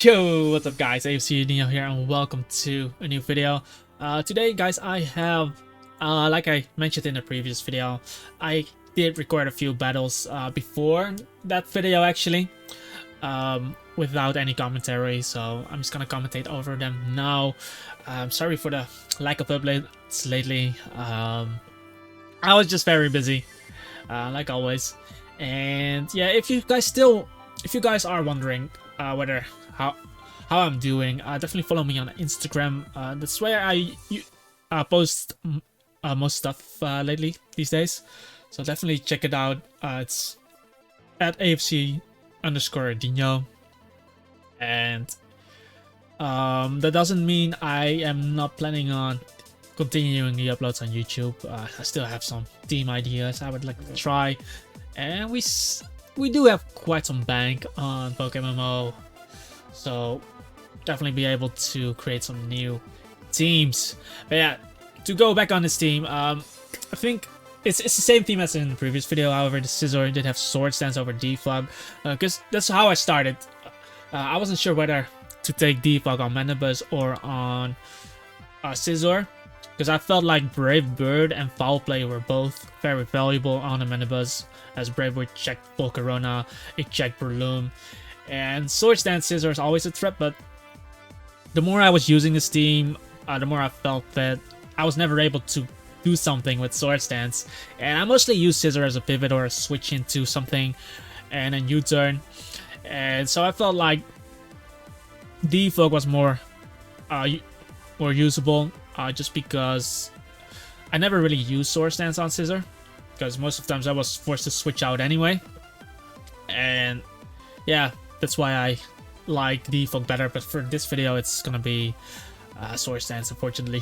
Yo, what's up guys, AFC Neo here and welcome to a new video. Today guys, I have, like I mentioned in the previous video, I did record a few battles before that video actually, without any commentary, so I'm just gonna commentate over them now. Sorry for the lack of updates lately. I was just very busy, like always. And yeah, if you guys are wondering whether how I'm doing, definitely follow me on Instagram. That's where I post most stuff lately these days, so definitely check it out. It's at AFC_Dino, and that doesn't mean I am not planning on continuing the uploads on YouTube. I still have some team ideas I would like to try, and we do have quite some bank on Pokemmo, so definitely be able to create some new teams. But yeah, to go back on this team, I think it's the same team as in the previous video. However, the Scizor did have Sword Stance over Defog, because that's how I started. I wasn't sure whether to take Defog on Manabuzz or on Scizor, because I felt like Brave Bird and Foul Play were both very valuable on the Manabuzz, as Brave Bird checked Volcarona, it checked Breloom, and Sword Stance Scizor is always a threat. But the more I was using this team, the more I felt that I was never able to do something with Sword Stance, and I mostly use Scizor as a pivot or a switch into something and then U-turn, and so I felt like Defog was more usable, just because I never really used Sword Stance on Scizor, because most of the times I was forced to switch out anyway. And yeah, that's why I like Defog better, but for this video it's gonna be Sword Stance, unfortunately.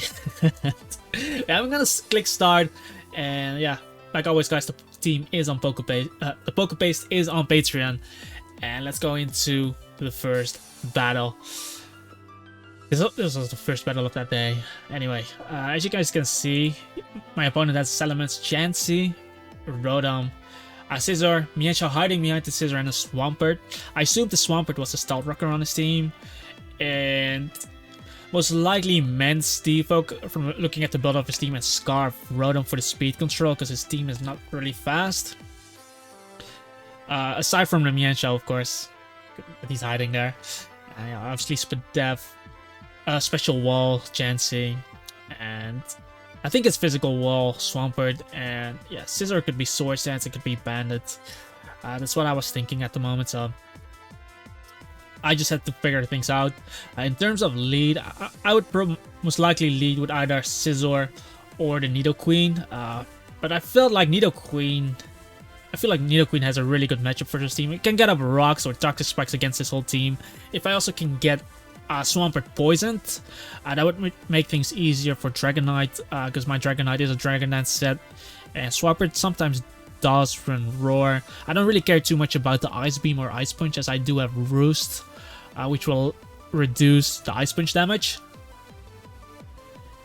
Yeah, I'm gonna click start, and yeah, like always guys, the team is on Pokepaste. The Pokepaste is on Patreon, and let's go into the first battle. This was the first battle of that day. Anyway, as you guys can see, my opponent has Salamence, Chansey, Rotom, Scizor, Mienshao hiding behind the Scizor, and a Swampert. I assumed the Swampert was a Stealth Rocker on his team, and most likely meant Defog from looking at the build of his team, and Scarf Rotom for the speed control because his team is not really fast. Aside from the Mienshao, of course, but he's hiding there. Yeah, obviously Spadef, Special Wall, Chansey, and I think it's Physical Wall, Swampert, and yeah, Scizor could be Sword Stance, it could be Bandit. That's what I was thinking at the moment, so I just had to figure things out. In terms of lead, I would most likely lead with either Scizor or the Nidoqueen, but I feel like Nidoqueen has a really good matchup for this team. It can get up rocks or toxic spikes against this whole team. If I also can get Swampert poisoned, that would make things easier for Dragonite, because my Dragonite is a Dragon Dance set, and Swampert sometimes does run Roar. I don't really care too much about the Ice Beam or Ice Punch, as I do have Roost, which will reduce the Ice Punch damage.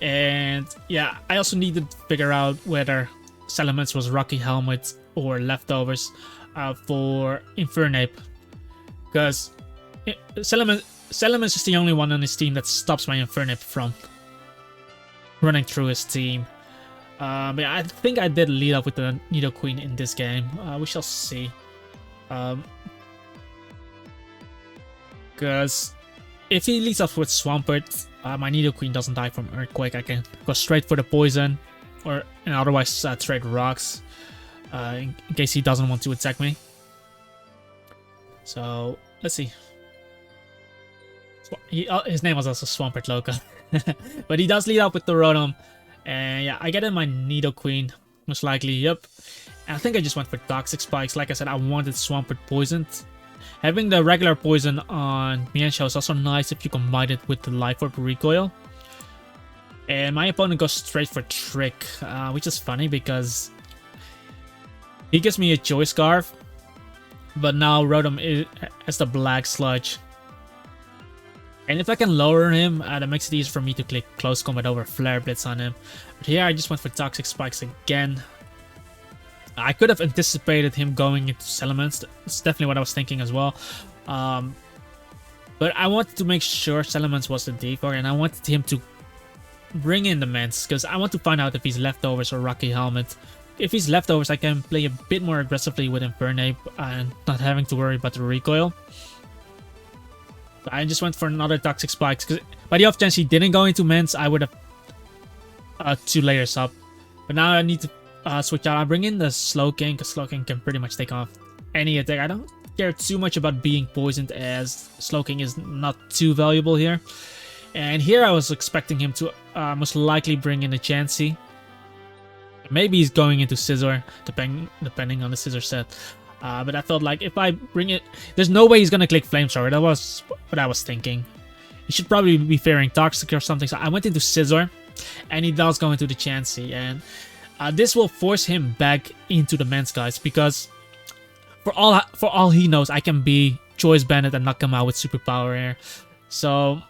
And yeah, I also needed to figure out whether Salamence was Rocky Helmet or Leftovers for Infernape, because Salamence is the only one on his team that stops my Infernape from running through his team. But yeah, I think I did lead up with the Nidoqueen in this game. We shall see. Because if he leads up with Swampert, my Nidoqueen doesn't die from Earthquake. I can go straight for the poison, or otherwise trade rocks, in case he doesn't want to attack me. So let's see. His name was also Swampert Loca. But he does lead up with the Rotom, and yeah, I get in my Nidoqueen, most likely, yep. And I think I just went for Toxic Spikes. Like I said, I wanted Swampert poisoned. Having the regular poison on Mienshao is also nice if you combine it with the Life Orb recoil. And my opponent goes straight for Trick, which is funny because he gives me a Choice Scarf, but now Rotom has the Black Sludge. And if I can lower him, that makes it easier for me to click Close Combat over Flare Blitz on him. But here I just went for Toxic Spikes again. I could have anticipated him going into Salamence. That's definitely what I was thinking as well. But But I wanted to make sure Salamence was the default, and I wanted him to bring in the Mance, because I want to find out if he's leftovers or Rocky Helmet. If he's leftovers, I can play a bit more aggressively with Infernape and not having to worry about the recoil. But I just went for another Toxic Spikes, because by the off chance he didn't go into Mance, I would have 2 layers up. But now I need to switch out. I bring in the Slowking, because Slowking can pretty much take off any attack. I don't care too much about being poisoned, as Slowking is not too valuable here. And here I was expecting him to most likely bring in a Chansey. Maybe he's going into Scizor, depending on the Scizor set. But I felt like if I bring it, there's no way he's gonna click Flamethrower. That was what I was thinking. He should probably be fearing Toxic or something. So I went into Scizor, and he does go into the Chansey, and this will force him back into the Mance, guys, because for all he knows, I can be Choice Bandit and knock him out with Superpower here. So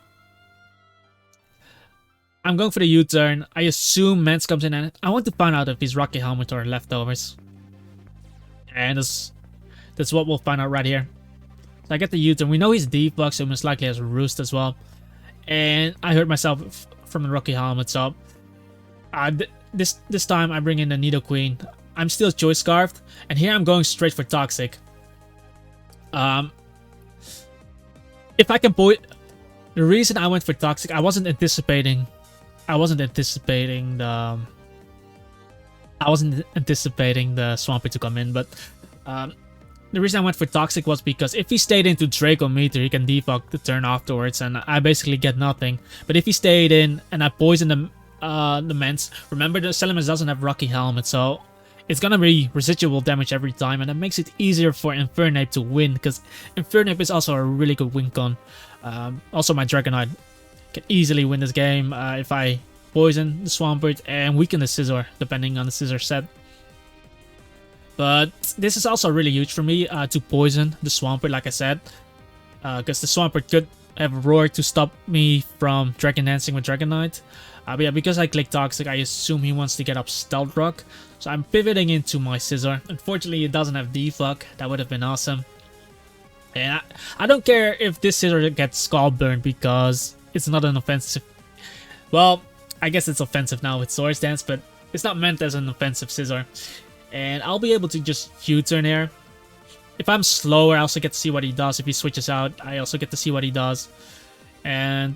I'm going for the U-turn. I assume Mance comes in, and I want to find out if he's Rocky Helmet or leftovers. And that's what we'll find out right here. So I get the U-turn. We know he's Deflux, so most likely has Roost as well. And I hurt myself from the Rocky Helmet, so this time I bring in the Nidoqueen. I'm still Choice Scarfed, and here I'm going straight for Toxic. If I can point, the reason I went for Toxic, I wasn't anticipating the Swampert to come in, but the reason I went for Toxic was because if he stayed into Draco Meteor, he can defog the turn afterwards, and I basically get nothing. But if he stayed in and I poison the Mance, remember the Salamence doesn't have Rocky Helmet, so it's gonna be residual damage every time, and that makes it easier for Infernape to win, because Infernape is also a really good win con. Also, my Dragonite can easily win this game if I poison the Swampert and weaken the Scizor, depending on the Scizor set. But this is also really huge for me to poison the Swampert, like I said, because the Swampert could have Roar to stop me from Dragon Dancing with Dragonite. But yeah, because I click Toxic, I assume he wants to get up Stealth Rock, so I'm pivoting into my Scizor. Unfortunately, it doesn't have Defog. That would have been awesome. And I don't care if this Scizor gets Skull Burn, because it's not an offensive. Well, I guess it's offensive now with Swords Dance, but it's not meant as an offensive Scizor. And I'll be able to just U-turn here. If I'm slower, I also get to see what he does. If he switches out, I also get to see what he does. And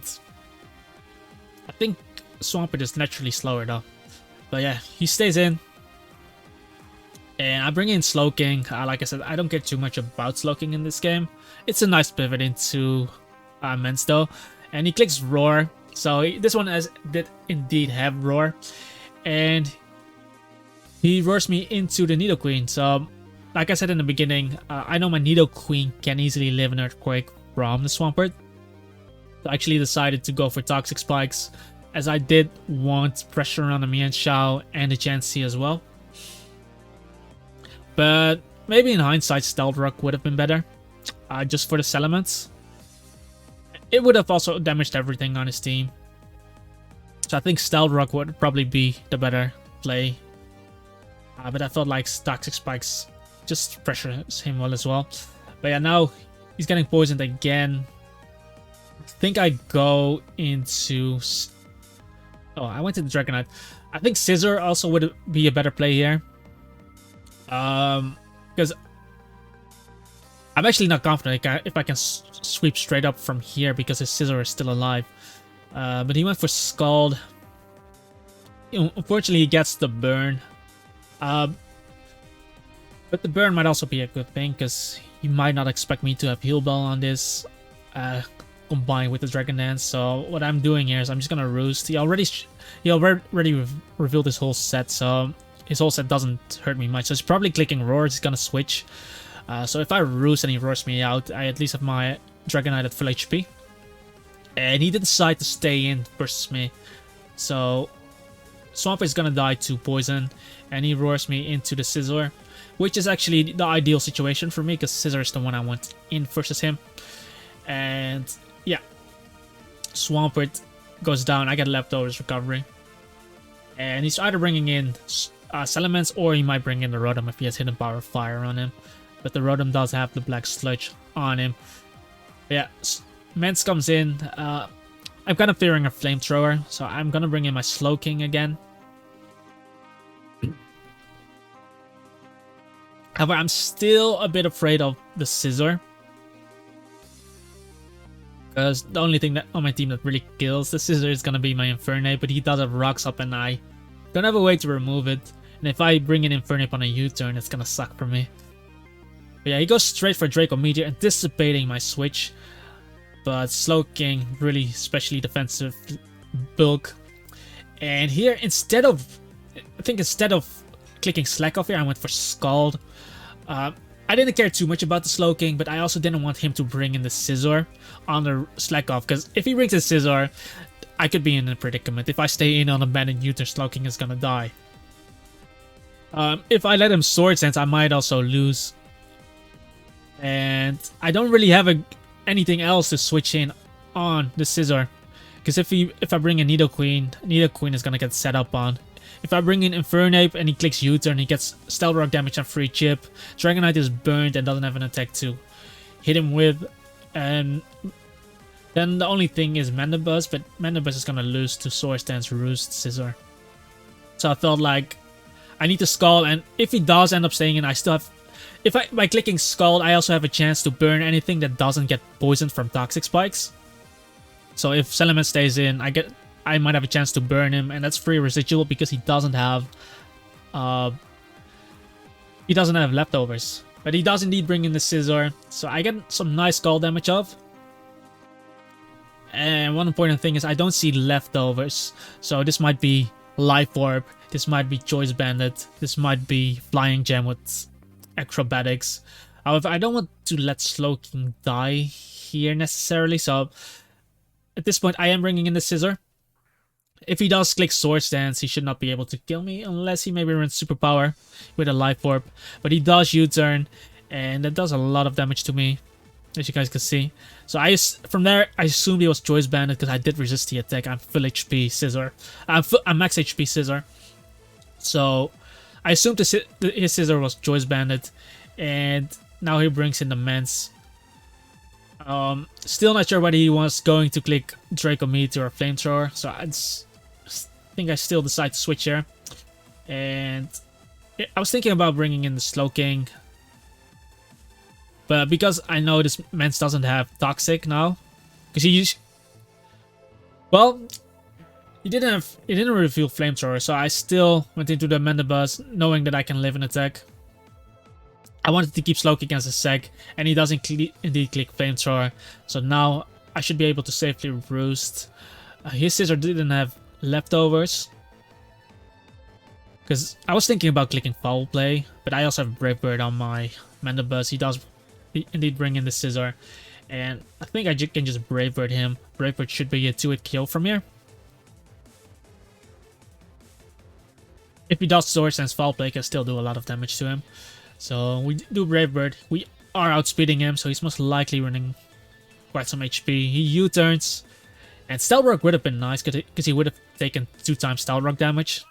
I think Swampert is naturally slower though. But yeah, he stays in. And I bring in Slowking. Like I said, I don't care too much about Slowking in this game. It's a nice pivot into Mance though. And he clicks Roar. So this one did indeed have Roar. And he roars me into the Nidoqueen. So like I said in the beginning, I know my Nidoqueen can easily live an Earthquake from the Swampert. So I actually decided to go for Toxic Spikes, as I did want pressure on the Mienshao and the Chansey as well. But maybe in hindsight, Stealth Rock would have been better, just for the Salamence. It would have also damaged everything on his team. So I think Stealth Rock would probably be the better play. But I felt like Toxic Spikes just pressures him well as well. But yeah, now he's getting poisoned again. I think I go into... Oh, I went to the Dragonite. I think Scizor also would be a better play here. Because I'm actually not confident if I can sweep straight up from here, because his Scizor is still alive. But he went for Scald. Unfortunately, he gets the burn. But the burn might also be a good thing, because he might not expect me to have Heal Bell on this combined with the Dragon Dance. So what I'm doing here is I'm just gonna Roost. He already revealed his whole set, so his whole set doesn't hurt me much. So he's probably clicking Roar. He's gonna switch. So if I Roost and he roars me out, I at least have my Dragonite at full HP. And he did decide to stay in versus me. So Swampert is gonna die to poison, and he roars me into the Scizor, which is actually the ideal situation for me, because Scizor is the one I want in versus him. And yeah, Swampert goes down. I get Leftovers recovery. And he's either bringing in Salamence, or he might bring in the Rotom if he has Hidden Power of Fire on him. But the Rotom does have the Black Sludge on him. But yeah, Mence comes in. I'm kind of fearing a flamethrower, so I'm gonna bring in my Slowking again. However, I'm still a bit afraid of the Scizor. Because the only thing that on my team that really kills the Scizor is gonna be my Infernape, but he does have Rocks Up and I don't have a way to remove it. And if I bring in Infernape on a U-turn, it's gonna suck for me. But yeah, he goes straight for Draco Meteor, anticipating my switch. But Slowking, really especially defensive bulk. And here, instead of clicking Slack off here, I went for Scald. I didn't care too much about the Slowking, but I also didn't want him to bring in the Scizor on the Slack off, because if he brings the Scizor, I could be in a predicament. If I stay in on abandoned U-turn, Slowking is gonna die. If I let him Swords Dance, I might also lose. And I don't really have anything else to switch in on the Scizor. Because if I bring in Nidoqueen is gonna get set up on. If I bring in Infernape and he clicks U-turn, he gets Stealth Rock damage and free chip. Dragonite is burned and doesn't have an attack to hit him with. And then the only thing is Mandibuzz, but Mandibuzz is gonna lose to Swords Dance, Roost, Scizor. So I felt like I need to Scald, and if he does end up staying in, I still have... by clicking Scald, I also have a chance to burn anything that doesn't get poisoned from Toxic Spikes. So if Salamence stays in, I might have a chance to burn him, and that's free residual because he doesn't have leftovers. But he does indeed bring in the Scizor, so I get some nice Scald damage off. And one important thing is I don't see leftovers, so this might be Life Orb, this might be Choice Bandit, this might be Flying Gem with Acrobatics. However, I don't want to let Slowking die here necessarily, so at this point I am bringing in the Scizor. If he does click Swords Dance, he should not be able to kill me unless he maybe runs Superpower with a Life Orb. But he does U-turn, and that does a lot of damage to me, as you guys can see. So from there, I assumed he was Choice Bandit because I did resist the attack. I'm full HP Scizor. I'm max HP Scizor. So I assumed his Scizor was Choice Bandit, and now he brings in the Mence. Still not sure whether he was going to click Draco Meteor or Flamethrower, so I think I still decide to switch here. And I was thinking about bringing in the Slowking, but because I know this Mence doesn't have Toxic now, because he didn't reveal Flamethrower, so I still went into the Mandibuzz knowing that I can live an attack. I wanted to keep Slowking as a seg, and he doesn't indeed click Flamethrower, so now I should be able to safely Roost. His Scizor didn't have leftovers, because I was thinking about clicking Foul Play, but I also have Brave Bird on my Mandibuzz. He does indeed bring in the Scizor, and I think I can just Brave Bird him. Brave Bird should be a 2-hit kill from here. If he does Swords Dance, Foul Play can still do a lot of damage to him. So we do Brave Bird. We are outspeeding him, so he's most likely running quite some HP. He U-turns, and Stealth Rock would have been nice because he would have taken 2 times Stealth Rock damage.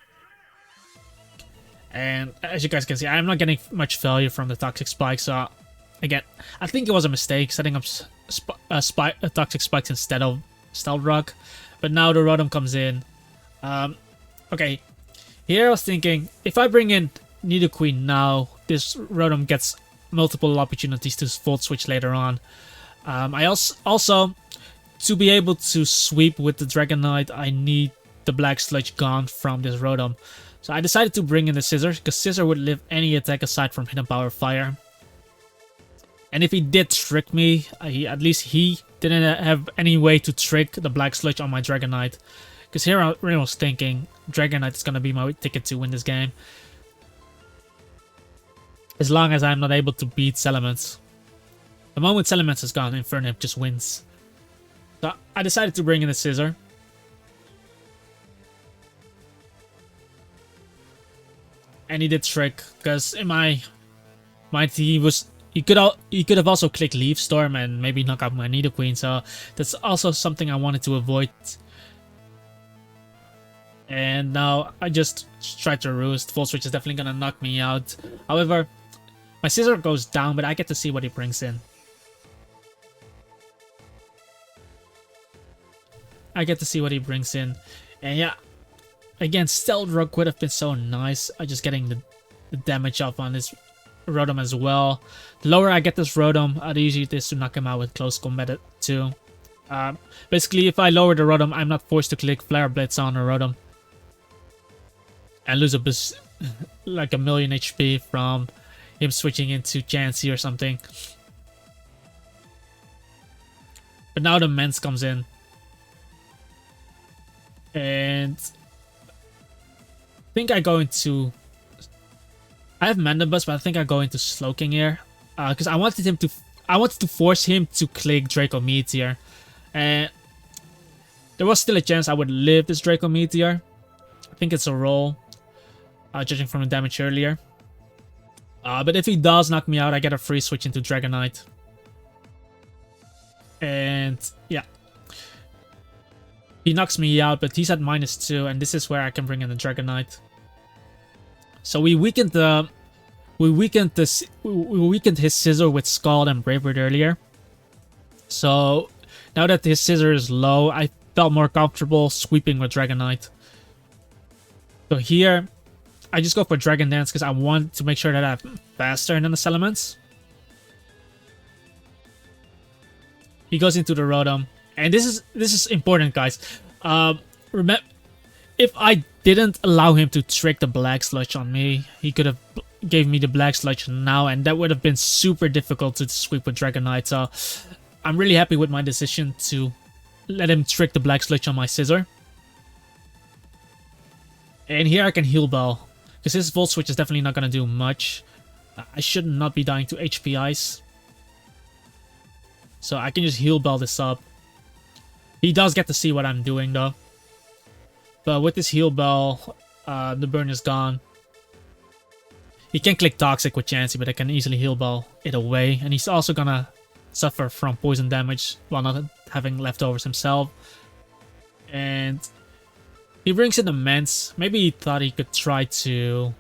And as you guys can see, I'm not getting much value from the Toxic Spikes. So again, I think it was a mistake setting up Toxic Spikes instead of Stealth Rock. But now the Rotom comes in. Okay, here I was thinking, if I bring in Nidoqueen now, this Rotom gets multiple opportunities to Volt Switch later on. I also, to be able to sweep with the Dragonite, I need the Black Sludge gone from this Rotom. So I decided to bring in the Scizor, because Scizor would live any attack aside from Hidden Power Fire. And if he did trick me, at least he didn't have any way to trick the Black Sludge on my Dragonite. Because here I really was thinking, Dragonite is going to be my ticket to win this game. As long as I'm not able to beat Salamence. The moment Salamence is gone, Infernape just wins. So I decided to bring in the Scizor. And he did trick, because in my mind he could have also clicked Leaf Storm and maybe knock out my Nidoqueen, so that's also something I wanted to avoid. And now I just tried to Roost. Full Switch is definitely gonna knock me out. However, my Scizor goes down, but I get to see what he brings in. I get to see what he brings in. And yeah, again, Stealth Rock would have been so nice. Just getting the damage up on this Rotom as well. The lower I get this Rotom, the easier it is to knock him out with close combat too. Basically, if I lower the Rotom, I'm not forced to click Flare Blitz on a Rotom and lose a boost, like a million HP from him switching into Chansey or something. But now the Mence comes in. And I think I go into... I have Mandibus, but I think I go into Slowking here. Because I wanted to force him to click Draco Meteor. And there was still a chance I would live this Draco Meteor. I think it's a roll, judging from the damage earlier. But if he does knock me out, I get a free switch into Dragonite. And yeah. He knocks me out, but he's at -2, and this is where I can bring in the Dragonite. So we weakened his Scissor with Scald and Brave Bird earlier. So now that his Scissor is low, I felt more comfortable sweeping with Dragonite. So here, I just go for Dragon Dance because I want to make sure that I'm faster than the elements. He goes into the Rotom, and this is important, guys. Remember, if I didn't allow him to trick the Black Sludge on me, he could have gave me the Black Sludge now, and that would have been super difficult to sweep with Dragonite. So I'm really happy with my decision to let him trick the Black Sludge on my Scissor. And here I can Heal Bell, because his Volt Switch is definitely not going to do much. I should not be dying to HP Ice. So I can just Heal Bell this up. He does get to see what I'm doing though. But with this Heal Bell, the burn is gone. He can click Toxic with Chansey, but I can easily Heal Bell it away. And he's also gonna suffer from poison damage while not having leftovers himself. And he brings in the Mence. Maybe he thought he could try to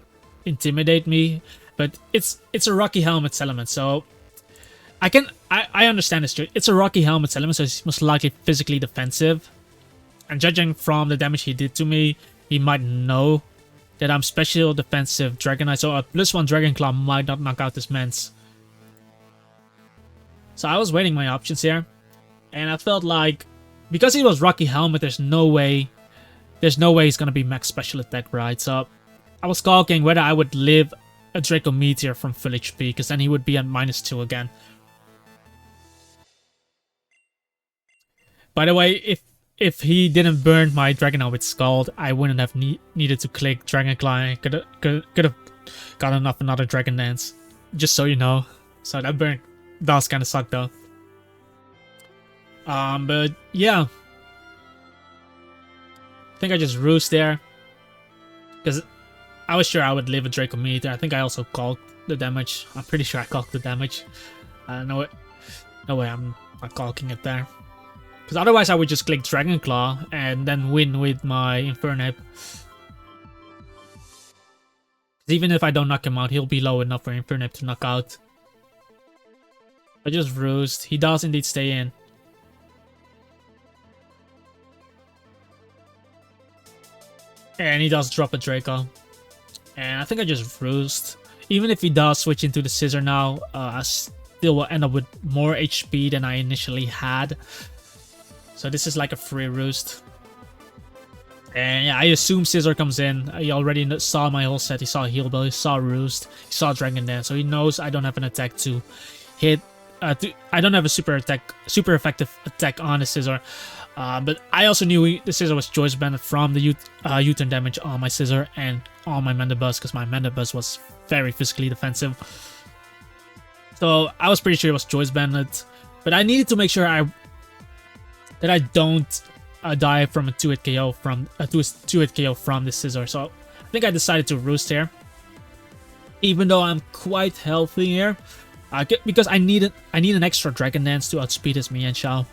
intimidate me, but it's a Rocky Helmet's element, so I understand this. It's a Rocky Helmet's element, so he's most likely physically defensive. And judging from the damage he did to me, he might know that I'm special defensive Dragonite, so a +1 Dragon Claw might not knock out this Mence. So I was weighing my options here, and I felt like because he was Rocky Helmet, there's no way he's gonna be max special attack, right? So I was calculating whether I would live a Draco Meteor from full HP, because then he would be at -2 again. By the way, if he didn't burn my Dragonite with Scald, I wouldn't have needed to click Dragon Claw. Could have gotten off another Dragon Dance, just so you know. So that burn does kind of suck though. But yeah, I think I just roost there because I was sure I would live a Draco Meteor. I think I also calked the damage. I'm pretty sure I calked the damage. No way I'm not calking it there. Because otherwise I would just click Dragon Claw and then win with my Infernape. Even if I don't knock him out, he'll be low enough for Infernape to knock out. I just roost. He does indeed stay in. And he does drop a Draco. And I think I just roost. Even if he does switch into the Scissor now, I still will end up with more HP than I initially had. So this is like a free roost. And yeah, I assume Scissor comes in. He already saw my whole set. He saw Heal Bell, he saw Roost, he saw Dragon Dance. So he knows I don't have an attack to hit. I don't have a super effective attack on the Scissor. But I also knew the Scissor was choice banded from the U-turn damage on my Scissor and on my Mandibus, because my Mandibus was very physically defensive. So I was pretty sure it was choice banded. But I needed to make sure that I don't die from a 2-hit KO from the Scissor. So I think I decided to roost here, even though I'm quite healthy here, because I need an extra Dragon Dance to outspeed his Mienshao.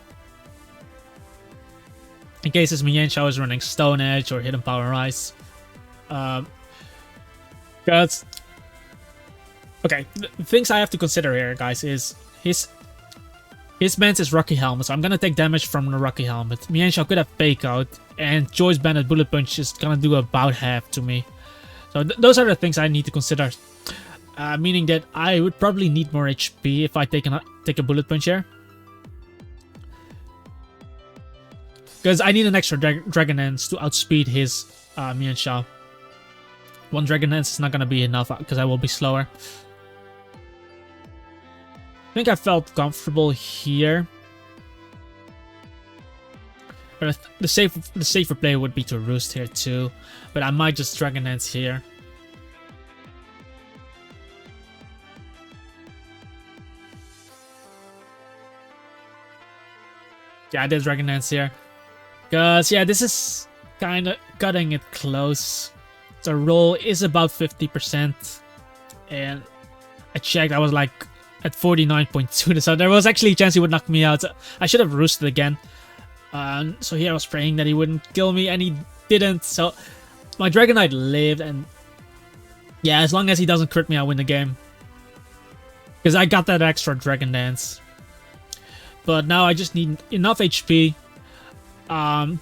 In case his Mienshao is running Stone Edge or Hidden Power Rise. Because okay, the things I have to consider here, guys, is His bans is Rocky Helmet, so I'm gonna take damage from the Rocky Helmet. Mienshao could have Fake Out, and Joy's Banded Bullet Punch is gonna do about half to me. So those are the things I need to consider. Meaning that I would probably need more HP if I take a Bullet Punch here. Because I need an extra Dragon Dance to outspeed his Mienshao. One Dragon Dance is not gonna be enough because I will be slower. I think I felt comfortable here. But the safer play would be to Roost here too. But I might just Dragon Dance here. Yeah, I did Dragon Dance here. Because, yeah, this is kind of cutting it close. The roll is about 50%. And I checked, I was like at 49.2, so there was actually a chance he would knock me out. I should have roosted again. So here I was praying that he wouldn't kill me, and he didn't. So my Dragonite lived, and yeah, as long as he doesn't crit me, I win the game. Because I got that extra Dragon Dance. But now I just need enough HP to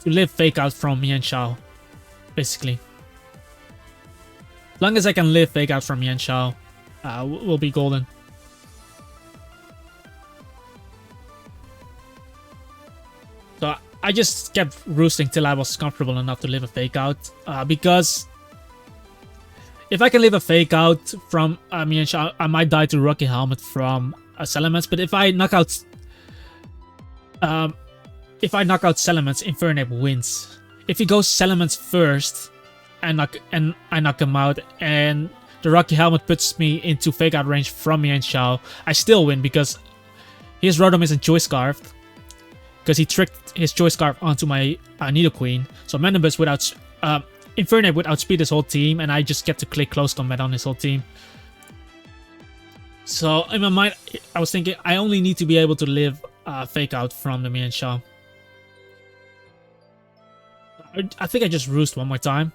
live Fake Out from Mienshao, basically. As long as I can live Fake Out from Mienshao, we'll be golden. So I just kept roosting till I was comfortable enough to live a Fake Out, because if I can live a Fake Out from Mienshao, I might die to Rocky Helmet from Salamence. But if I knock out Salamence, Infernape wins. If he goes Salamence first, I knock him out, and the Rocky Helmet puts me into Fake Out range from Mienshao, I still win because his Rotom isn't Choice Scarfed. Because he tricked his Choice Scarf onto my Nidoqueen. So Manibus Infernape would outspeed his whole team, and I just get to click Close Combat on his whole team. So in my mind, I was thinking I only need to be able to live Fake Out from the Mienshao. I think I just roost one more time.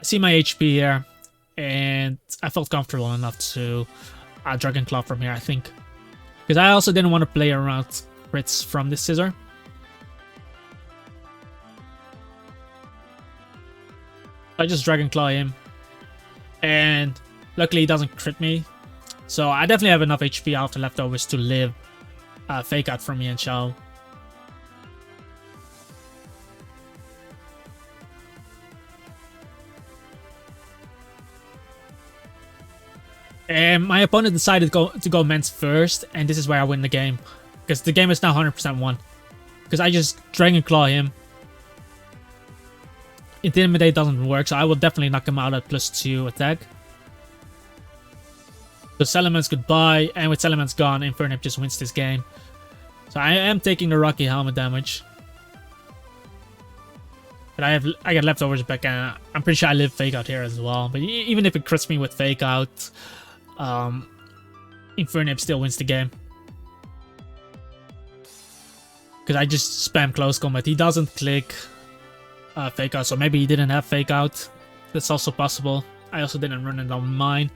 I see my HP here, and I felt comfortable enough to Dragon Claw from here, I think. Because I also didn't want to play around crits from this Scissor. I just Dragon Claw him, and luckily he doesn't crit me. So I definitely have enough HP after leftovers to live Fake Out from Mienshao. And my opponent decided to go Mence first, and this is where I win the game. Because the game is now 100% won. Because I just Dragon Claw him. Intimidate doesn't work, so I will definitely knock him out at +2 attack. So Salamence goodbye, and with Salamence gone, Infernape just wins this game. So I am taking the Rocky Helmet damage. But I get leftovers back, and I'm pretty sure I live Fake Out here as well. But even if it crits me with Fake Out, Infernape still wins the game. Because I just spam Close Combat. He doesn't click Fake Out, so maybe he didn't have Fake Out. That's also possible. I also didn't run it on mine.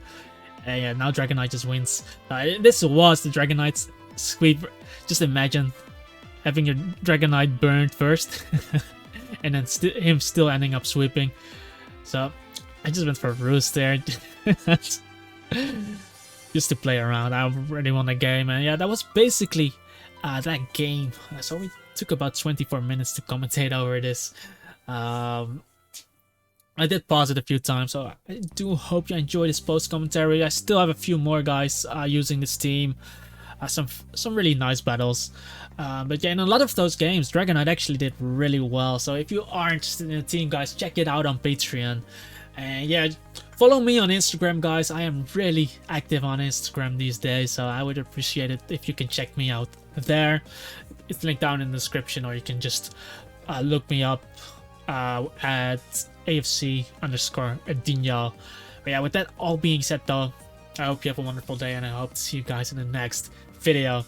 And yeah, now Dragonite just wins. This was the Dragonite sweep. Just imagine having your Dragonite burned first. And then him still ending up sweeping. So I just went for Roost there. Just to play around. I already won the game. And yeah, that was basically that game. So we took about 24 minutes to commentate over this. I did pause it a few times, so I do hope you enjoy this post commentary. I still have a few more guys using this team. Some really nice battles. But yeah, in a lot of those games, Dragonite actually did really well. So if you are interested in the team, guys, check it out on Patreon. And yeah, follow me on Instagram, guys. I am really active on Instagram these days, so I would appreciate it if you can check me out there. It's linked down in the description, or you can just look me up at AFC_Dinyal. But yeah, with that all being said though, I hope you have a wonderful day, and I hope to see you guys in the next video.